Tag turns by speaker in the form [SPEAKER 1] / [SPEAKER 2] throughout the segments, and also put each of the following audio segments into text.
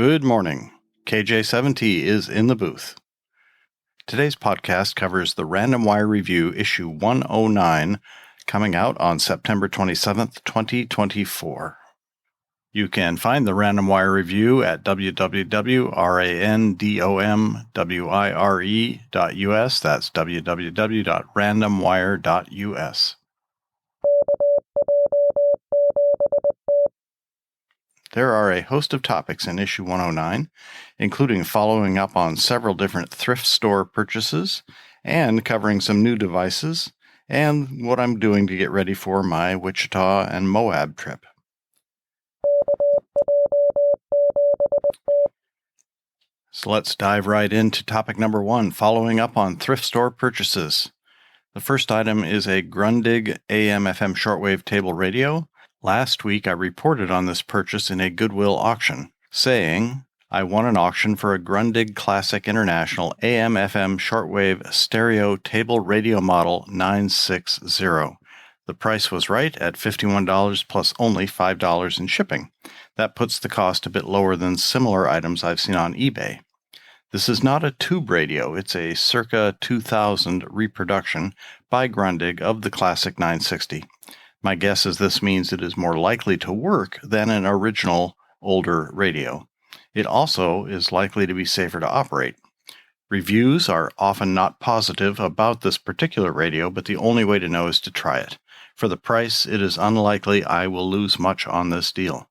[SPEAKER 1] Good morning. KJ7T is in the booth. Today's podcast covers the Random Wire Review issue 109, coming out on September 27th, 2024. You can find the Random Wire Review at www.randomwire.us. That's www.randomwire.us. There are a host of topics in issue 109, including following up on several different thrift store purchases and covering some new devices and what I'm doing to get ready for my Wichita and Moab trip. So let's dive right into topic number 1, following up on thrift store purchases. The first item is a Grundig AM/FM shortwave table radio. Last week, I reported on this purchase in a Goodwill auction, saying, I won an auction for a Grundig Classic International AM/FM shortwave stereo table radio model 960. The price was right at $51 plus only $5 in shipping. That puts the cost a bit lower than similar items I've seen on eBay. This is not a tube radio, it's a circa 2000 reproduction by Grundig of the Classic 960. My guess is this means it is more likely to work than an original, older radio. It also is likely to be safer to operate. Reviews are often not positive about this particular radio, but the only way to know is to try it. For the price, it is unlikely I will lose much on this deal.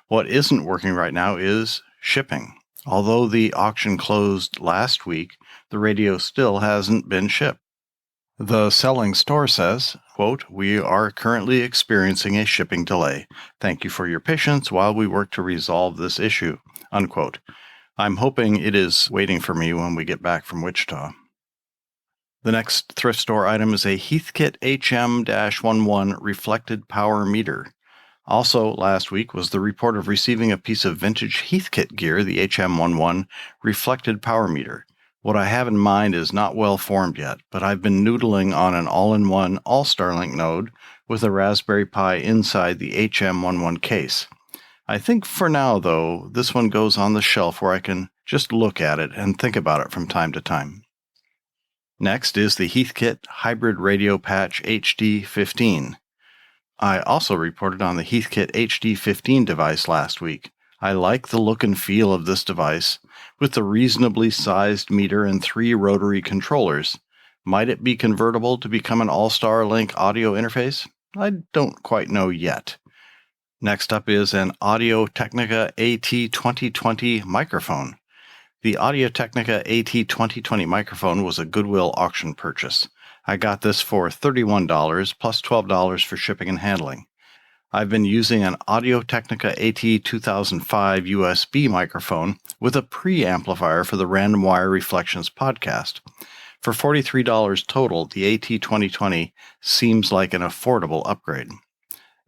[SPEAKER 1] What isn't working right now is shipping. Although the auction closed last week, the radio still hasn't been shipped. The selling store says, quote, we are currently experiencing a shipping delay. Thank you for your patience while we work to resolve this issue, unquote. I'm hoping it is waiting for me when we get back from Wichita. The next thrift store item is a Heathkit HM-11 reflected power meter. Also last week was the report of receiving a piece of vintage Heathkit gear, the HM-11 reflected power meter. What I have in mind is not well formed yet, but I've been noodling on an all-in-one All-Starlink node with a Raspberry Pi inside the HM-11 case. I think for now, though, this one goes on the shelf where I can just look at it and think about it from time to time. Next is the Heathkit Hybrid Radio Patch HD15. I also reported on the Heathkit HD15 device last week. I like the look and feel of this device, with the reasonably sized meter and 3 rotary controllers. Might it be convertible to become an All-Starlink audio interface? I don't quite know yet. Next up is an Audio-Technica AT2020 microphone. The Audio-Technica AT2020 microphone was a Goodwill auction purchase. I got this for $31 plus $12 for shipping and handling. I've been using an Audio-Technica AT2005 USB microphone with a preamplifier for the Random Wire Reflections podcast. For $43 total, the AT2020 seems like an affordable upgrade.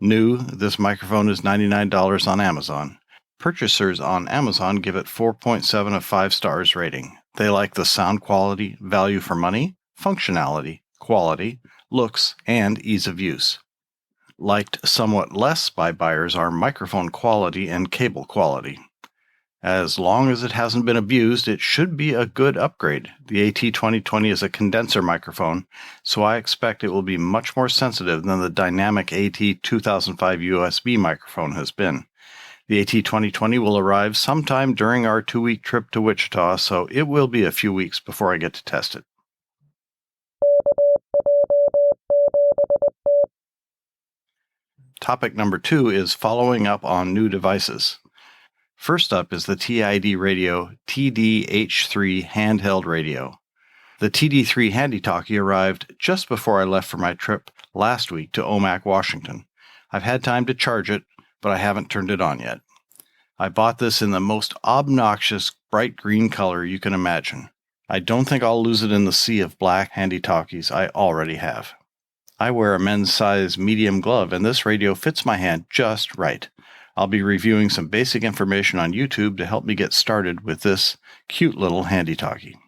[SPEAKER 1] New, this microphone is $99 on Amazon. Purchasers on Amazon give it 4.7 of 5 stars rating. They like the sound quality, value for money, functionality, quality, looks, and ease of use. Liked somewhat less by buyers are microphone quality and cable quality. As long as it hasn't been abused, it should be a good upgrade. The AT2020 is a condenser microphone, so I expect it will be much more sensitive than the dynamic AT2005 USB microphone has been. The AT2020 will arrive sometime during our 2-week trip to Wichita, so it will be a few weeks before I get to test it. Topic number 2 is following up on new devices. First up is the TID Radio TD-H3 handheld radio. The TD3 handy-talkie arrived just before I left for my trip last week to Omak, Washington. I've had time to charge it, but I haven't turned it on yet. I bought this in the most obnoxious bright green color you can imagine. I don't think I'll lose it in the sea of black handy-talkies I already have. I wear a men's size medium glove, and this radio fits my hand just right. I'll be reviewing some basic information on YouTube to help me get started with this cute little handy-talkie.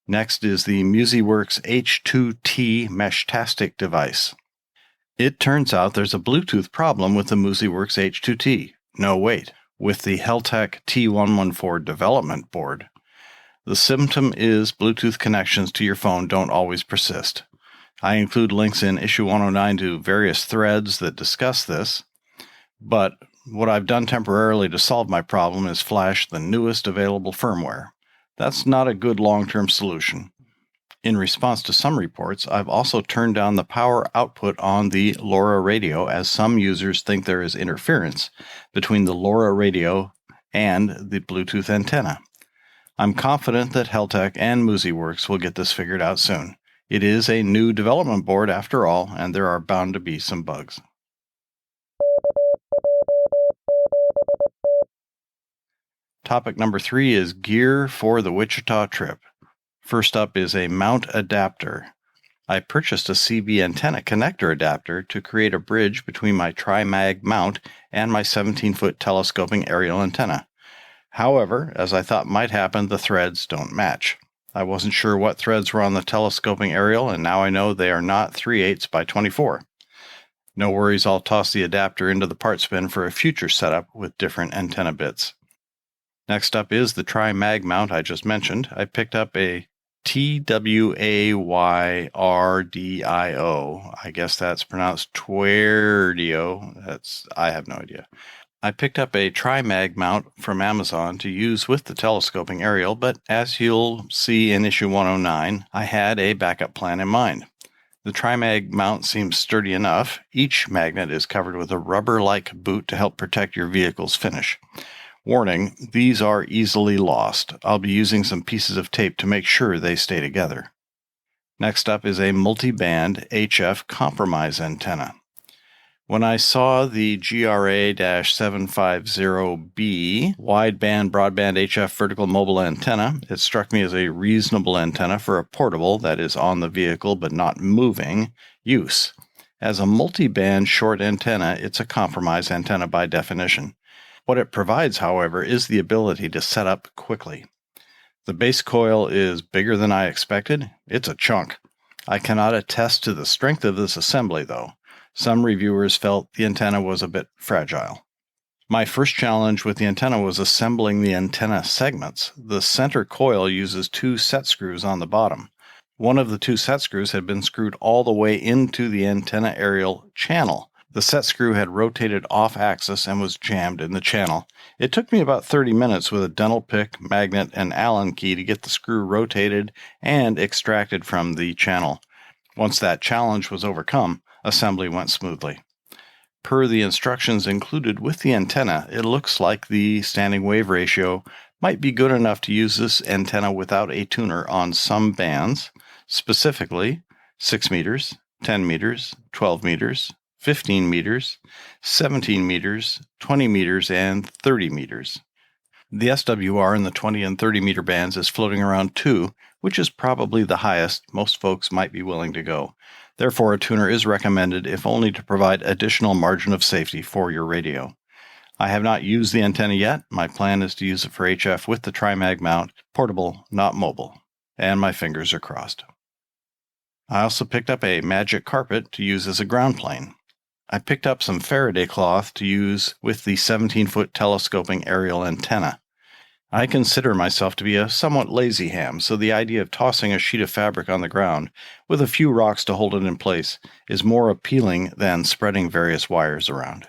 [SPEAKER 1] Next is the muziWORKS H2T Meshtastic device. It turns out there's a Bluetooth problem with the muziWORKS H2T. No, wait. with the Heltec T114 development board. The symptom is Bluetooth connections to your phone don't always persist. I include links in issue 109 to various threads that discuss this, but what I've done temporarily to solve my problem is flash the newest available firmware. That's not a good long-term solution. In response to some reports, I've also turned down the power output on the LoRa radio, as some users think there is interference between the LoRa radio and the Bluetooth antenna. I'm confident that Heltec and muziWORKS will get this figured out soon. It is a new development board after all, and there are bound to be some bugs. Topic number 3 is gear for the Wichita trip. First up is a mount adapter. I purchased a CB antenna connector adapter to create a bridge between my tri-mag mount and my 17-foot telescoping aerial antenna. However, as I thought might happen, the threads don't match. I wasn't sure what threads were on the telescoping aerial, and now I know they are not 3/8 by 24. No worries, I'll toss the adapter into the parts bin for a future setup with different antenna bits. Next up is the tri-mag mount I just mentioned. I picked up a TWAYRDIO. I guess that's pronounced Twerdio. I have no idea. I picked up a tri-mag mount from Amazon to use with the telescoping aerial, but as you'll see in issue 109, I had a backup plan in mind. The tri-mag mount seems sturdy enough. Each magnet is covered with a rubber-like boot to help protect your vehicle's finish. Warning, these are easily lost. I'll be using some pieces of tape to make sure they stay together. Next up is a multi-band HF compromise antenna. When I saw the GRA-750B wideband broadband HF vertical mobile antenna, it struck me as a reasonable antenna for a portable, that is on the vehicle but not moving, use. As a multi-band short antenna, it's a compromise antenna by definition. What it provides, however, is the ability to set up quickly. The base coil is bigger than I expected. It's a chunk. I cannot attest to the strength of this assembly, though. Some reviewers felt the antenna was a bit fragile. My first challenge with the antenna was assembling the antenna segments. The center coil uses 2 set screws on the bottom. One of the 2 set screws had been screwed all the way into the antenna aerial channel. The set screw had rotated off-axis and was jammed in the channel. It took me about 30 minutes with a dental pick, magnet, and Allen key to get the screw rotated and extracted from the channel. Once that challenge was overcome, assembly went smoothly. Per the instructions included with the antenna, it looks like the standing wave ratio might be good enough to use this antenna without a tuner on some bands, specifically 6 meters, 10 meters, 12 meters, 15 meters, 17 meters, 20 meters, and 30 meters. The SWR in the 20 and 30 meter bands is floating around 2, which is probably the highest most folks might be willing to go. Therefore, a tuner is recommended, if only to provide additional margin of safety for your radio. I have not used the antenna yet. My plan is to use it for HF with the tri-mag mount, portable, not mobile, and my fingers are crossed. I also picked up a magic carpet to use as a ground plane. I picked up some Faraday cloth to use with the 17-foot telescoping aerial antenna. I consider myself to be a somewhat lazy ham, so the idea of tossing a sheet of fabric on the ground with a few rocks to hold it in place is more appealing than spreading various wires around.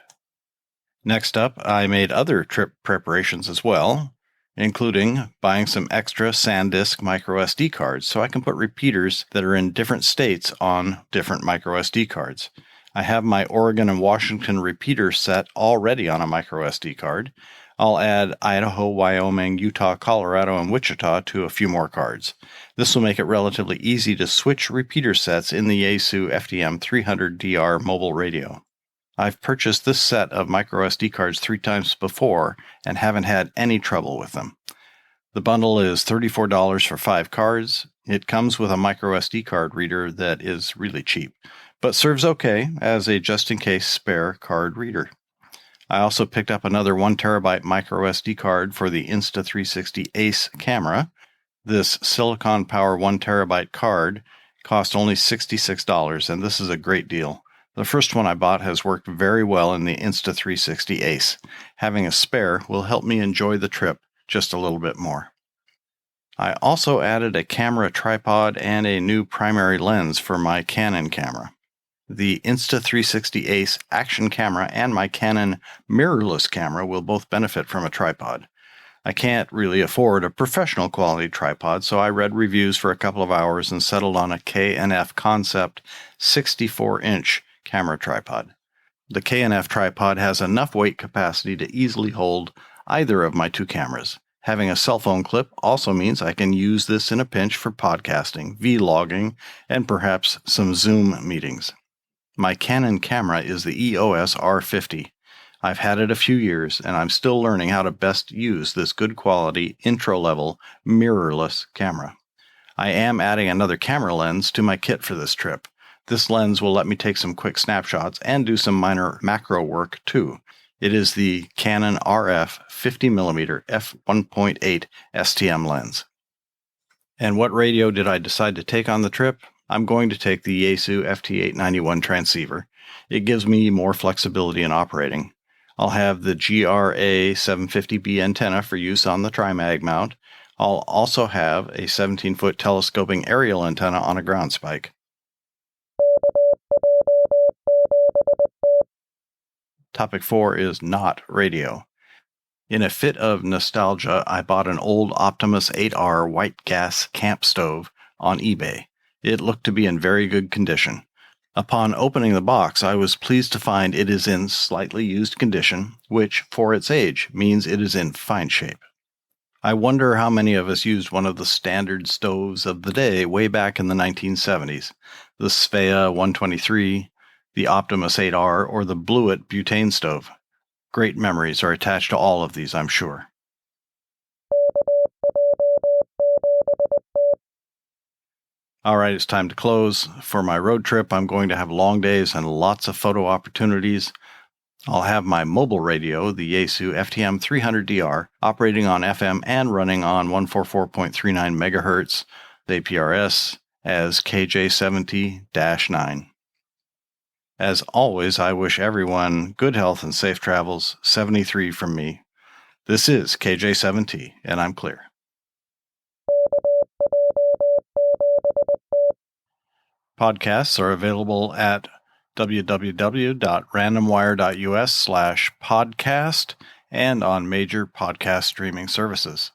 [SPEAKER 1] Next up, I made other trip preparations as well, including buying some extra SanDisk microSD cards so I can put repeaters that are in different states on different microSD cards. I have my Oregon and Washington repeater set already on a microSD card. I'll add Idaho, Wyoming, Utah, Colorado, and Wichita to a few more cards. This will make it relatively easy to switch repeater sets in the Yaesu FDM 300DR mobile radio. I've purchased this set of microSD cards 3 times before and haven't had any trouble with them. The bundle is $34 for 5 cards. It comes with a microSD card reader that is really cheap, but serves okay as a just-in-case spare card reader. I also picked up another 1TB microSD card for the Insta360 Ace camera. This Silicon Power 1TB card cost only $66, and this is a great deal. The first one I bought has worked very well in the Insta360 Ace. Having a spare will help me enjoy the trip just a little bit more. I also added a camera tripod and a new primary lens for my Canon camera. The Insta360 Ace action camera and my Canon mirrorless camera will both benefit from a tripod. I can't really afford a professional quality tripod, so I read reviews for a couple of hours and settled on a K&F Concept 64-inch camera tripod. The K&F tripod has enough weight capacity to easily hold either of my two cameras. Having a cell phone clip also means I can use this in a pinch for podcasting, vlogging, and perhaps some Zoom meetings. My Canon camera is the EOS R50. I've had it a few years, and I'm still learning how to best use this good quality, intro-level, mirrorless camera. I am adding another camera lens to my kit for this trip. This lens will let me take some quick snapshots and do some minor macro work too. It is the Canon RF 50mm f1.8 STM lens. And what radio did I decide to take on the trip? I'm going to take the Yaesu FT891 transceiver. It gives me more flexibility in operating. I'll have the GRA 750B antenna for use on the Trimag mount. I'll also have a 17-foot telescoping aerial antenna on a ground spike. Topic 4 is not radio. In a fit of nostalgia, I bought an old Optimus 8R white gas camp stove on eBay. It looked to be in very good condition. Upon opening the box, I was pleased to find it is in slightly used condition, which, for its age, means it is in fine shape. I wonder how many of us used one of the standard stoves of the day way back in the 1970s, the Svea 123, the Optimus 8R, or the Blewett butane stove. Great memories are attached to all of these, I'm sure. All right, it's time to close. For my road trip, I'm going to have long days and lots of photo opportunities. I'll have my mobile radio, the Yaesu FTM 300DR, operating on FM and running on 144.39 MHz, the APRS, as KJ7T-9. As always, I wish everyone good health and safe travels. 73 from me. This is KJ7T, and I'm clear. Podcasts are available at www.randomwire.us/podcast and on major podcast streaming services.